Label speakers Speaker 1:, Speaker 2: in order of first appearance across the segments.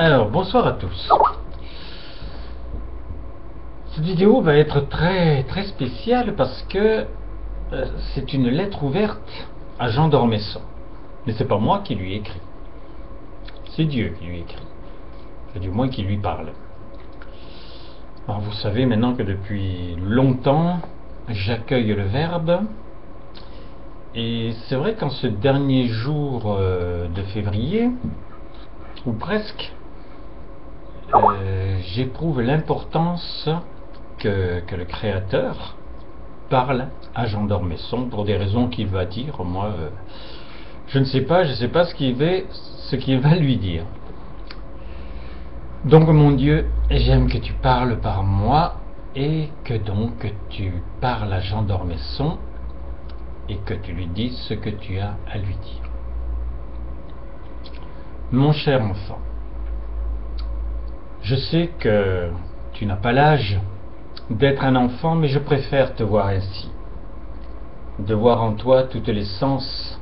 Speaker 1: Alors, bonsoir à tous. Cette vidéo va être très spéciale parce que c'est une lettre ouverte à Jean d'Ormesson. Mais c'est pas moi qui lui ai écrit. C'est Dieu qui lui écrit. Du moins qui lui parle. Alors vous savez maintenant que depuis longtemps, j'accueille le Verbe. Et c'est vrai qu'en ce dernier jour de février, ou presque, j'éprouve l'importance que le Créateur parle à Jean d'Ormesson pour des raisons qu'il va dire. Moi, je ne sais pas ce qu'il va lui dire. Donc mon Dieu, j'aime que tu parles par moi et que donc tu parles à Jean d'Ormesson et que tu lui dises ce que tu as à lui dire. Mon cher enfant, je sais que tu n'as pas l'âge d'être un enfant, mais je préfère te voir ainsi, de voir en toi toutes les sens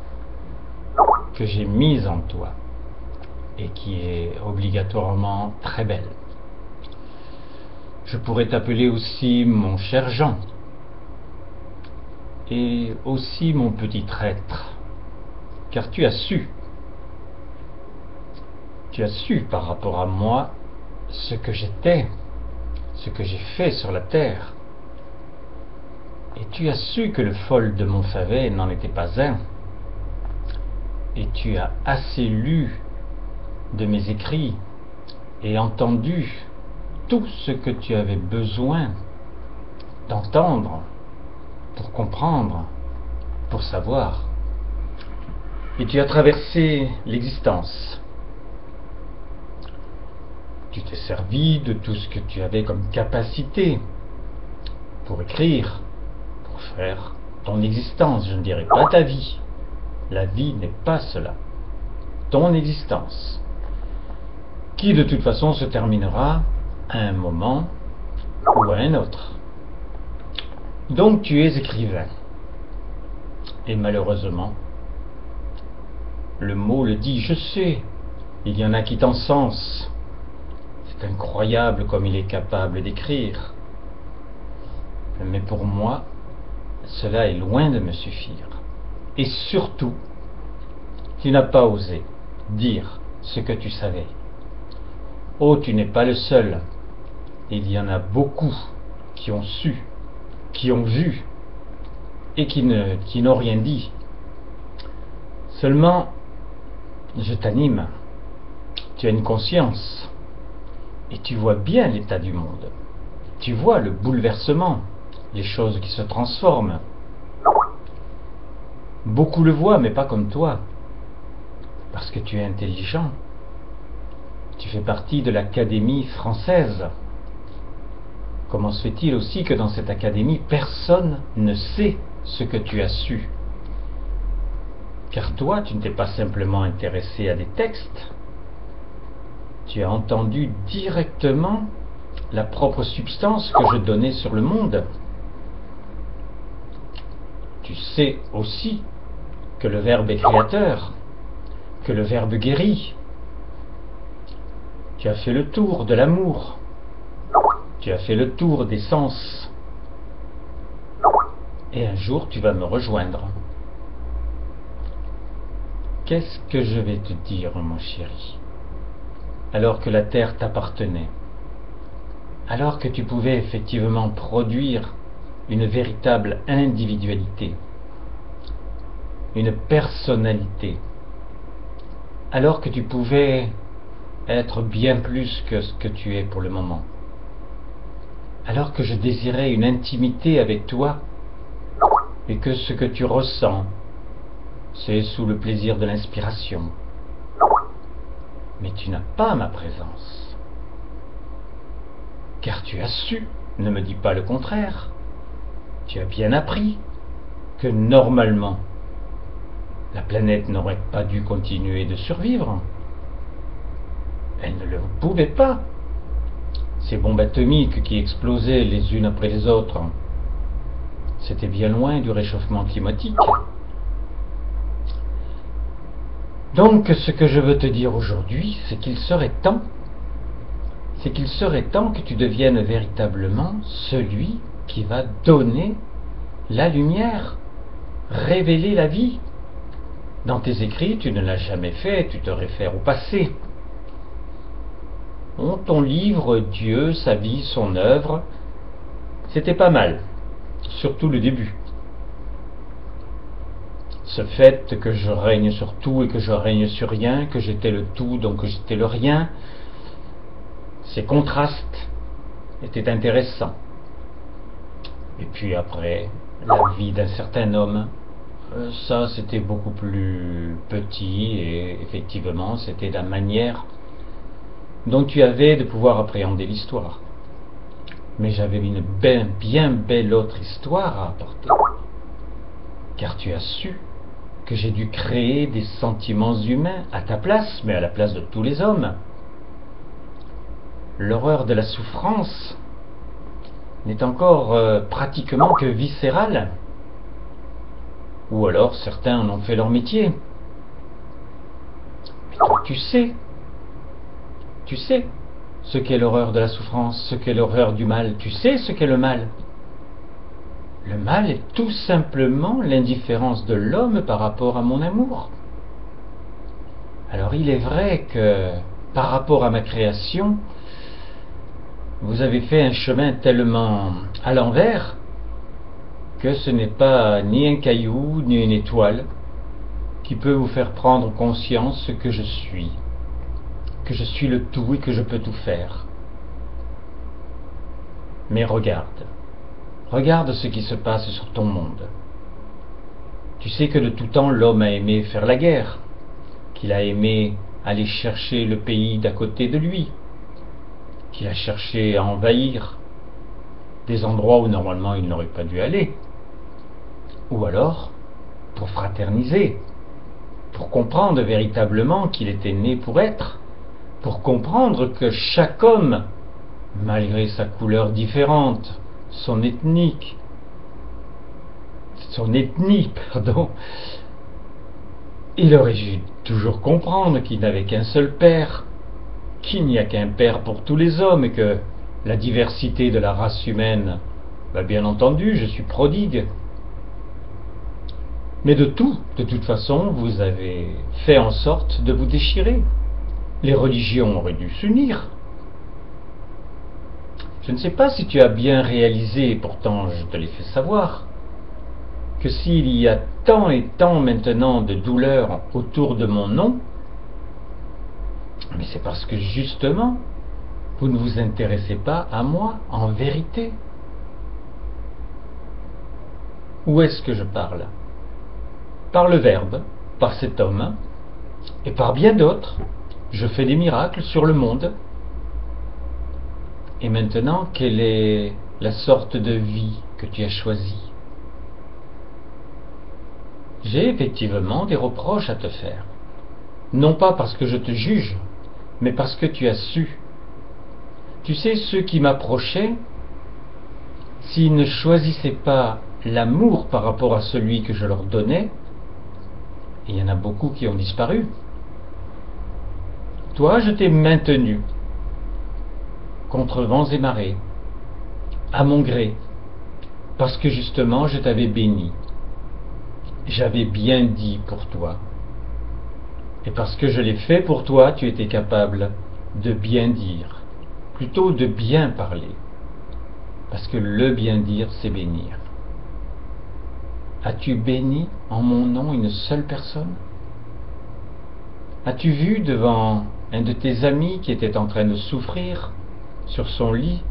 Speaker 1: que j'ai mis en toi et qui est obligatoirement très belle. Je pourrais t'appeler aussi mon cher Jean et aussi mon petit traître, car tu as su par rapport à moi ce que j'étais, ce que j'ai fait sur la terre. Et tu as su que le fol de Montfavet n'en était pas un. Et tu as assez lu de mes écrits et entendu tout ce que tu avais besoin d'entendre pour comprendre, pour savoir. Et tu as traversé l'existence. Tu t'es servi de tout ce que tu avais comme capacité pour écrire, pour faire ton existence. Je ne dirais pas ta vie. La vie n'est pas cela. Ton existence, qui de toute façon se terminera à un moment ou à un autre. Donc tu es écrivain. Et malheureusement, le mot le dit, je sais, il y en a qui t'encensent. C'est incroyable comme il est capable d'écrire. Mais pour moi, cela est loin de me suffire. Et surtout, tu n'as pas osé dire ce que tu savais. Oh, tu n'es pas le seul. Il y en a beaucoup qui ont su, qui ont vu, et qui n'ont rien dit. Seulement, je t'anime. Tu as une conscience. Et tu vois bien l'état du monde. Tu vois le bouleversement, les choses qui se transforment. Beaucoup le voient, mais pas comme toi. Parce que tu es intelligent. Tu fais partie de l'Académie française. Comment se fait-il aussi que dans cette académie, personne ne sait ce que tu as su? Car toi, tu ne t'es pas simplement intéressé à des textes. Tu as entendu directement la propre substance que je donnais sur le monde. Tu sais aussi que le Verbe est créateur, que le Verbe guérit. Tu as fait le tour de l'amour. Tu as fait le tour des sens. Et un jour, tu vas me rejoindre. Qu'est-ce que je vais te dire, mon chéri? Alors que la terre t'appartenait, alors que tu pouvais effectivement produire une véritable individualité, une personnalité, alors que tu pouvais être bien plus que ce que tu es pour le moment, alors que je désirais une intimité avec toi et que ce que tu ressens, c'est sous le plaisir de l'inspiration. Mais tu n'as pas ma présence. Car tu as su, ne me dis pas le contraire, tu as bien appris que normalement, la planète n'aurait pas dû continuer de survivre. Elle ne le pouvait pas. Ces bombes atomiques qui explosaient les unes après les autres, c'était bien loin du réchauffement climatique. Donc, ce que je veux te dire aujourd'hui, c'est qu'il serait temps c'est qu'il serait temps que tu deviennes véritablement celui qui va donner la lumière, révéler la vie. Dans tes écrits, tu ne l'as jamais fait, tu te réfères au passé. Ton livre, Dieu, sa vie, son œuvre, c'était pas mal, surtout le début. Ce fait que je règne sur tout et que je règne sur rien, que j'étais le tout donc que j'étais le rien, ces contrastes étaient intéressants. Et puis après, la vie d'un certain homme, ça c'était beaucoup plus petit et effectivement c'était la manière dont tu avais de pouvoir appréhender l'histoire. Mais j'avais une bien belle autre histoire à apporter. Car tu as su que j'ai dû créer des sentiments humains à ta place, mais à la place de tous les hommes. L'horreur de la souffrance n'est encore pratiquement que viscérale. Ou alors certains en ont fait leur métier. Mais toi, tu sais ce qu'est l'horreur de la souffrance, ce qu'est l'horreur du mal. Tu sais ce qu'est le mal. Le mal est tout simplement l'indifférence de l'homme par rapport à mon amour. Alors il est vrai que par rapport à ma création, vous avez fait un chemin tellement à l'envers que ce n'est pas ni un caillou ni une étoile qui peut vous faire prendre conscience que je suis le tout et que je peux tout faire. Mais regarde ce qui se passe sur ton monde. Tu sais que de tout temps l'homme a aimé faire la guerre, qu'il a aimé aller chercher le pays d'à côté de lui, qu'il a cherché à envahir des endroits où normalement il n'aurait pas dû aller, ou alors pour fraterniser, pour comprendre véritablement qu'il était né pour être, pour comprendre que chaque homme, malgré sa couleur différente, son ethnie, il aurait dû toujours comprendre qu'il n'avait qu'un seul père, qu'il n'y a qu'un père pour tous les hommes et que la diversité de la race humaine, bien entendu, je suis prodigue. Mais de toute façon, vous avez fait en sorte de vous déchirer. Les religions auraient dû s'unir. Je ne sais pas si tu as bien réalisé, pourtant je te l'ai fait savoir, que s'il y a tant et tant maintenant de douleurs autour de mon nom, mais c'est parce que justement, vous ne vous intéressez pas à moi en vérité. Où est-ce que je parle? Par le Verbe, par cet homme, et par bien d'autres. Je fais des miracles sur le monde. Et maintenant, quelle est la sorte de vie que tu as choisie? J'ai effectivement des reproches à te faire. Non pas parce que je te juge, mais parce que tu as su. Tu sais, ceux qui m'approchaient, s'ils ne choisissaient pas l'amour par rapport à celui que je leur donnais, il y en a beaucoup qui ont disparu. Toi, je t'ai maintenu, contre vents et marées, à mon gré, parce que justement je t'avais béni. J'avais bien dit pour toi. Et parce que je l'ai fait pour toi, tu étais capable de bien dire, plutôt de bien parler. Parce que le bien dire, c'est bénir. As-tu béni en mon nom une seule personne? As-tu vu devant un de tes amis qui était en train de souffrir sur son lit,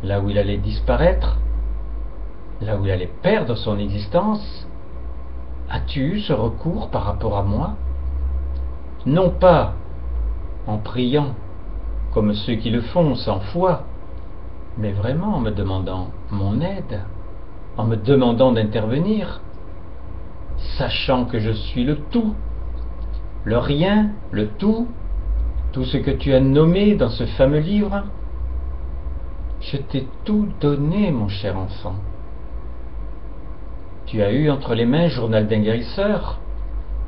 Speaker 1: là où il allait disparaître, là où il allait perdre son existence? As-tu eu ce recours par rapport à moi? Non pas en priant, comme ceux qui le font sans foi, mais vraiment en me demandant mon aide, en me demandant d'intervenir, sachant que je suis le tout, le rien, le tout ce que tu as nommé dans ce fameux livre. Je t'ai tout donné, mon cher enfant. Tu as eu entre les mains Journal d'un guérisseur,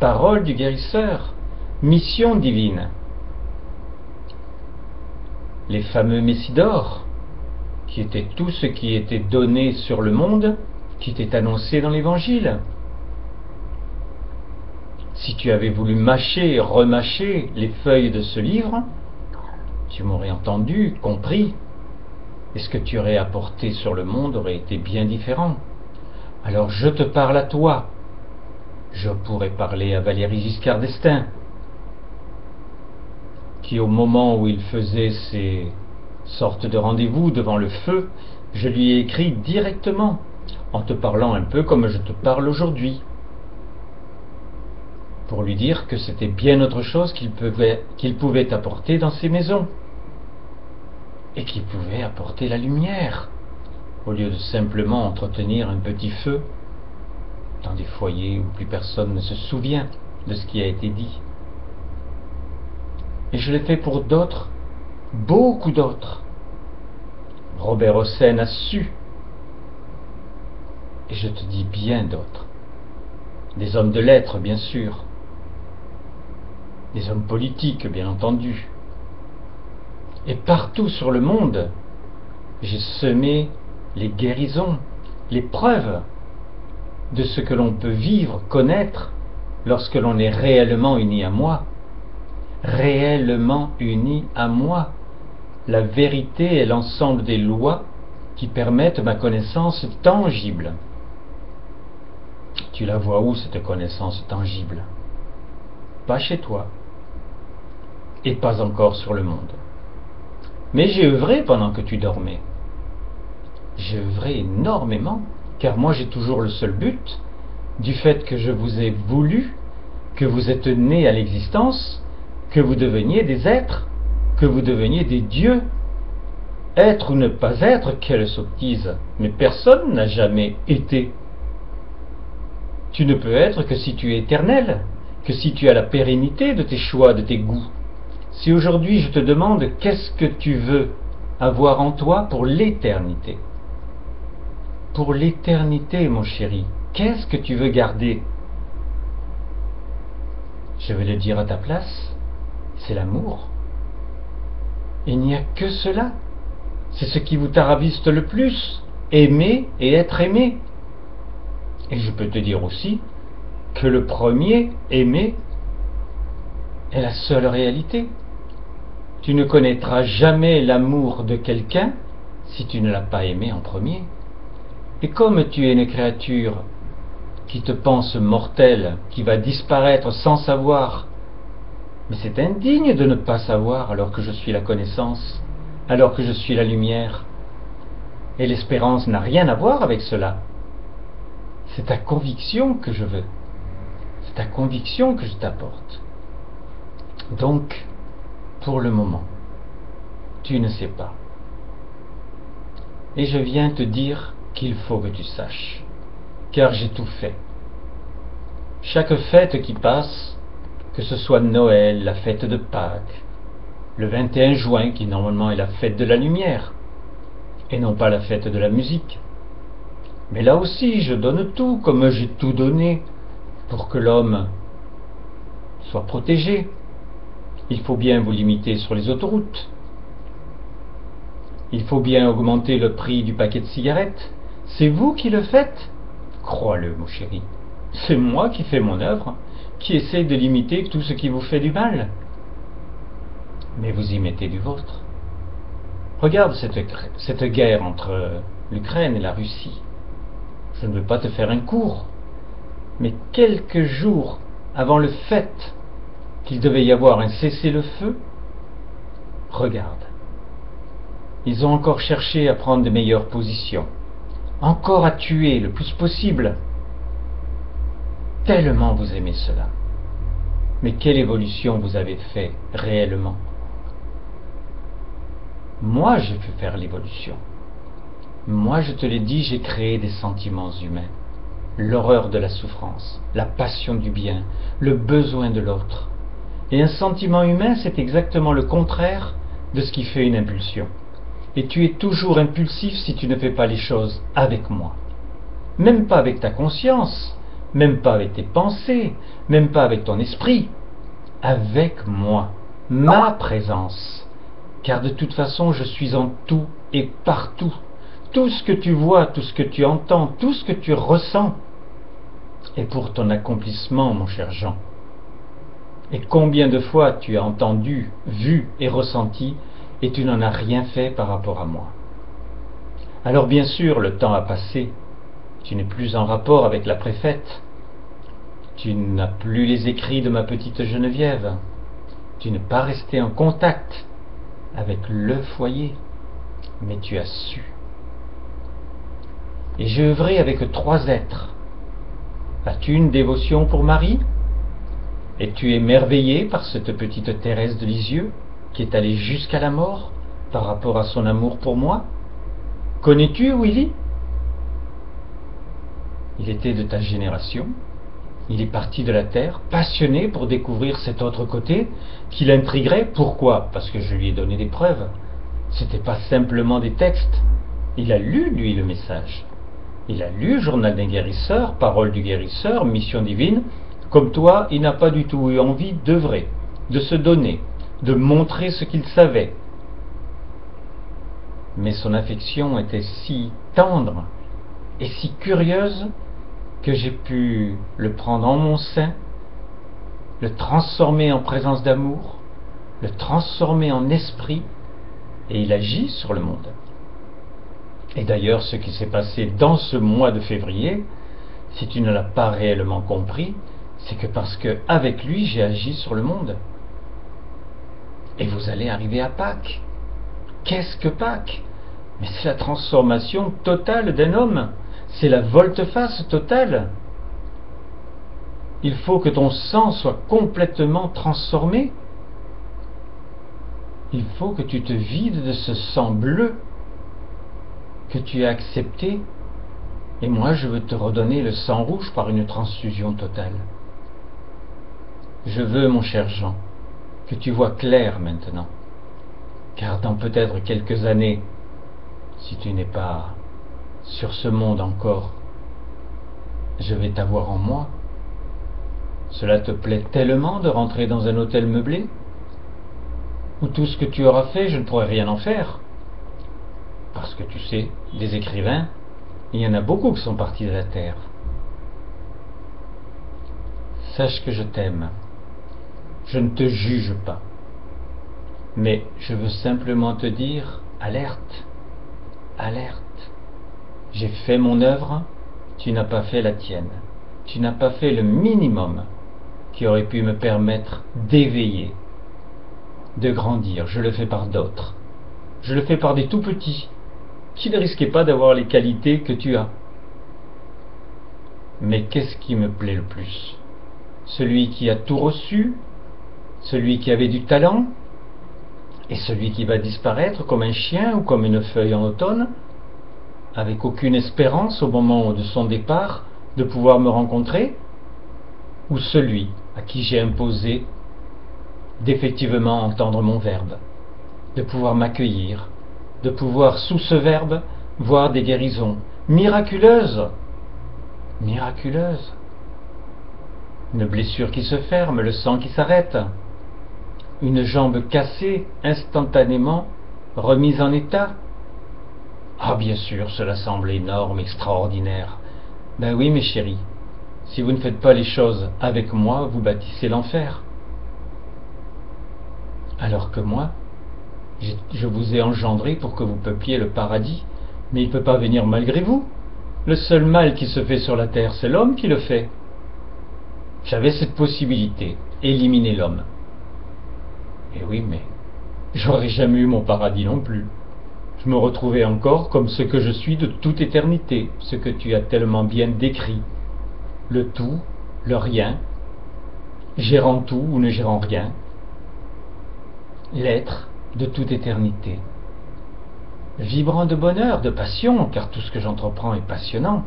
Speaker 1: Parole du guérisseur, Mission divine. les fameux Messies d'or, qui étaient tout ce qui était donné sur le monde, qui était annoncé dans l'Évangile. Si tu avais voulu mâcher, remâcher les feuilles de ce livre, tu m'aurais entendu, compris, et ce que tu aurais apporté sur le monde aurait été bien différent. Alors je te parle à toi. Je pourrais parler à Valéry Giscard d'Estaing, qui au moment où il faisait ces sortes de rendez-vous devant le feu, je lui ai écrit directement, en te parlant un peu comme je te parle aujourd'hui, pour lui dire que c'était bien autre chose qu'il pouvait apporter dans ces maisons, et qu'il pouvait apporter la lumière, au lieu de simplement entretenir un petit feu dans des foyers où plus personne ne se souvient de ce qui a été dit. Et je l'ai fait pour d'autres, beaucoup d'autres. Robert Hossein a su, et je te dis bien d'autres. Des hommes de lettres, bien sûr, des hommes politiques, bien entendu. Et partout sur le monde, j'ai semé les guérisons, les preuves de ce que l'on peut vivre, connaître, lorsque l'on est réellement uni à moi. Réellement uni à moi. La vérité est l'ensemble des lois qui permettent ma connaissance tangible. Tu la vois où, cette connaissance tangible? Pas chez toi, et pas encore sur le monde. Mais j'ai œuvré pendant que tu dormais. J'ai œuvré énormément, car moi j'ai toujours le seul but, du fait que je vous ai voulu, que vous êtes nés à l'existence, que vous deveniez des êtres, que vous deveniez des dieux. Être ou ne pas être, quelle sottise, mais personne n'a jamais été. Tu ne peux être que si tu es éternel, que si tu as la pérennité de tes choix, de tes goûts. Si aujourd'hui je te demande qu'est-ce que tu veux avoir en toi pour l'éternité. Pour l'éternité, mon chéri, qu'est-ce que tu veux garder? Je vais le dire à ta place, c'est l'amour. Il n'y a que cela. C'est ce qui vous tarabiste le plus, aimer et être aimé. Et je peux te dire aussi que le premier, aimer, est la seule réalité. Tu ne connaîtras jamais l'amour de quelqu'un si tu ne l'as pas aimé en premier. Et comme tu es une créature qui te pense mortelle, qui va disparaître sans savoir, mais c'est indigne de ne pas savoir alors que je suis la connaissance, alors que je suis la lumière. Et l'espérance n'a rien à voir avec cela. C'est ta conviction que je veux. C'est ta conviction que je t'apporte. Donc, pour le moment, tu ne sais pas. Et je viens te dire qu'il faut que tu saches, car j'ai tout fait. Chaque fête qui passe, que ce soit Noël, la fête de Pâques, le 21 juin qui normalement est la fête de la lumière, et non pas la fête de la musique. Mais là aussi, je donne tout, comme j'ai tout donné, pour que l'homme soit protégé. Il faut bien vous limiter sur les autoroutes. Il faut bien augmenter le prix du paquet de cigarettes. C'est vous qui le faites? Crois-le, mon chéri. C'est moi qui fais mon œuvre, qui essaie de limiter tout ce qui vous fait du mal. Mais vous y mettez du vôtre. Regarde cette guerre entre l'Ukraine et la Russie. Je ne veux pas te faire un cours, mais quelques jours avant le fait qu'il devait y avoir un cessez-le-feu, regarde. Ils ont encore cherché à prendre de meilleures positions, encore à tuer le plus possible. Tellement vous aimez cela. Mais quelle évolution vous avez fait réellement? Moi, j'ai pu faire l'évolution. Moi, je te l'ai dit, j'ai créé des sentiments humains. L'horreur de la souffrance, la passion du bien, le besoin de l'autre. Et un sentiment humain, c'est exactement le contraire de ce qui fait une impulsion. Et tu es toujours impulsif si tu ne fais pas les choses avec moi. Même pas avec ta conscience, même pas avec tes pensées, même pas avec ton esprit. Avec moi, ma présence. car de toute façon je suis en tout et partout. Tout ce que tu vois, tout ce que tu entends, tout ce que tu ressens est pour ton accomplissement, mon cher Jean. Et combien de fois tu as entendu, vu et ressenti, et tu n'en as rien fait par rapport à moi. Alors bien sûr, le temps a passé, tu n'es plus en rapport avec la préfète, tu n'as plus les écrits de ma petite Geneviève, tu n'es pas resté en contact avec le foyer, mais tu as su. Et j'ai œuvré avec 3 êtres. As-tu une dévotion pour Marie? Es-tu émerveillé par cette petite Thérèse de Lisieux, qui est allée jusqu'à la mort par rapport à son amour pour moi? Connais-tu Willy? Il était de ta génération. Il est parti de la terre, passionné pour découvrir cet autre côté qui l'intriguerait. Pourquoi? Parce que je lui ai donné des preuves. C'était pas simplement des textes. Il a lu, lui, le message. Il a lu Journal d'un guérisseur, Parole du guérisseur, Mission divine. Comme toi, il n'a pas du tout eu envie d'œuvrer, de se donner, de montrer ce qu'il savait. Mais son affection était si tendre et si curieuse que j'ai pu le prendre en mon sein, le transformer en présence d'amour, le transformer en esprit, et il agit sur le monde. Et d'ailleurs, ce qui s'est passé dans ce mois de février, si tu ne l'as pas réellement compris, c'est que parce que avec lui, j'ai agi sur le monde. Et vous allez arriver à Pâques. Qu'est-ce que Pâques? Mais c'est la transformation totale d'un homme. C'est la volte-face totale. Il faut que ton sang soit complètement transformé. Il faut que tu te vides de ce sang bleu que tu as accepté. Et moi, je veux te redonner le sang rouge par une transfusion totale. Je veux, mon cher Jean, que tu vois clair maintenant. Car dans peut-être quelques années, si tu n'es pas sur ce monde encore, je vais t'avoir en moi. Cela te plaît tellement de rentrer dans un hôtel meublé, où tout ce que tu auras fait, je ne pourrai rien en faire. Parce que tu sais, des écrivains, il y en a beaucoup qui sont partis de la terre. Sache que je t'aime. Je ne te juge pas. Mais je veux simplement te dire, alerte, alerte. J'ai fait mon œuvre, tu n'as pas fait la tienne. Tu n'as pas fait le minimum qui aurait pu me permettre d'éveiller, de grandir. Je le fais par d'autres. Je le fais par des tout petits, qui ne risquaient pas d'avoir les qualités que tu as. Mais qu'est-ce qui me plaît le plus? Celui qui a tout reçu, celui qui avait du talent, et celui qui va disparaître comme un chien ou comme une feuille en automne, avec aucune espérance au moment de son départ de pouvoir me rencontrer, ou celui à qui j'ai imposé d'effectivement entendre mon verbe, de pouvoir m'accueillir, de pouvoir sous ce verbe voir des guérisons miraculeuses, miraculeuses, une blessure qui se ferme, le sang qui s'arrête, une jambe cassée instantanément remise en état. Ah bien sûr, cela semble énorme, extraordinaire. Ben oui mes chéris, si vous ne faites pas les choses avec moi, vous bâtissez l'enfer. Alors que moi, je vous ai engendré pour que vous peupliez le paradis, mais il ne peut pas venir malgré vous. Le seul mal qui se fait sur la terre, c'est l'homme qui le fait. J'avais cette possibilité, éliminer l'homme. Et oui, mais j'aurais jamais eu mon paradis non plus. Je me retrouvais encore comme ce que je suis de toute éternité, ce que tu as tellement bien décrit. Le tout, le rien, gérant tout ou ne gérant rien. L'être de toute éternité. Vibrant de bonheur, de passion, car tout ce que j'entreprends est passionnant.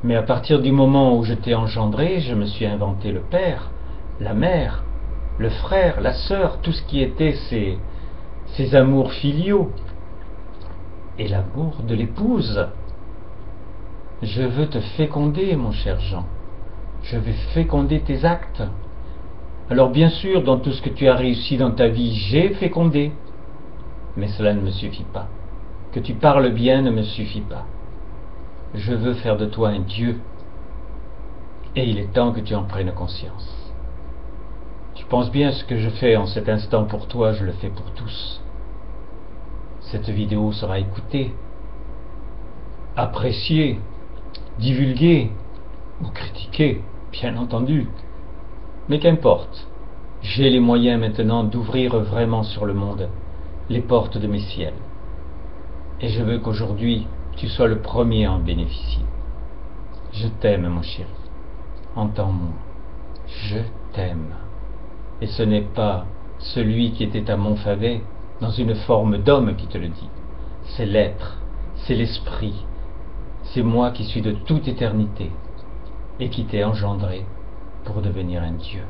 Speaker 1: Mais à partir du moment où je t'ai engendré, je me suis inventé le père, la mère, le frère, la sœur, tout ce qui était ces amours filiaux. Et l'amour de l'épouse. Je veux te féconder, mon cher Jean. Je vais féconder tes actes. Alors bien sûr, dans tout ce que tu as réussi dans ta vie, j'ai fécondé. Mais cela ne me suffit pas. Que tu parles bien ne me suffit pas. Je veux faire de toi un Dieu. Et il est temps que tu en prennes conscience. Tu penses bien ce que je fais en cet instant pour toi, je le fais pour tous. Cette vidéo sera écoutée, appréciée, divulguée ou critiquée, bien entendu. Mais qu'importe, j'ai les moyens maintenant d'ouvrir vraiment sur le monde les portes de mes ciels. Et je veux qu'aujourd'hui, tu sois le premier à en bénéficier. Je t'aime, mon chéri. Entends-moi. Je t'aime. Et ce n'est pas celui qui était à Montfavet, dans une forme d'homme qui te le dit. C'est l'être, c'est l'esprit. C'est moi qui suis de toute éternité et qui t'ai engendré pour devenir un Dieu.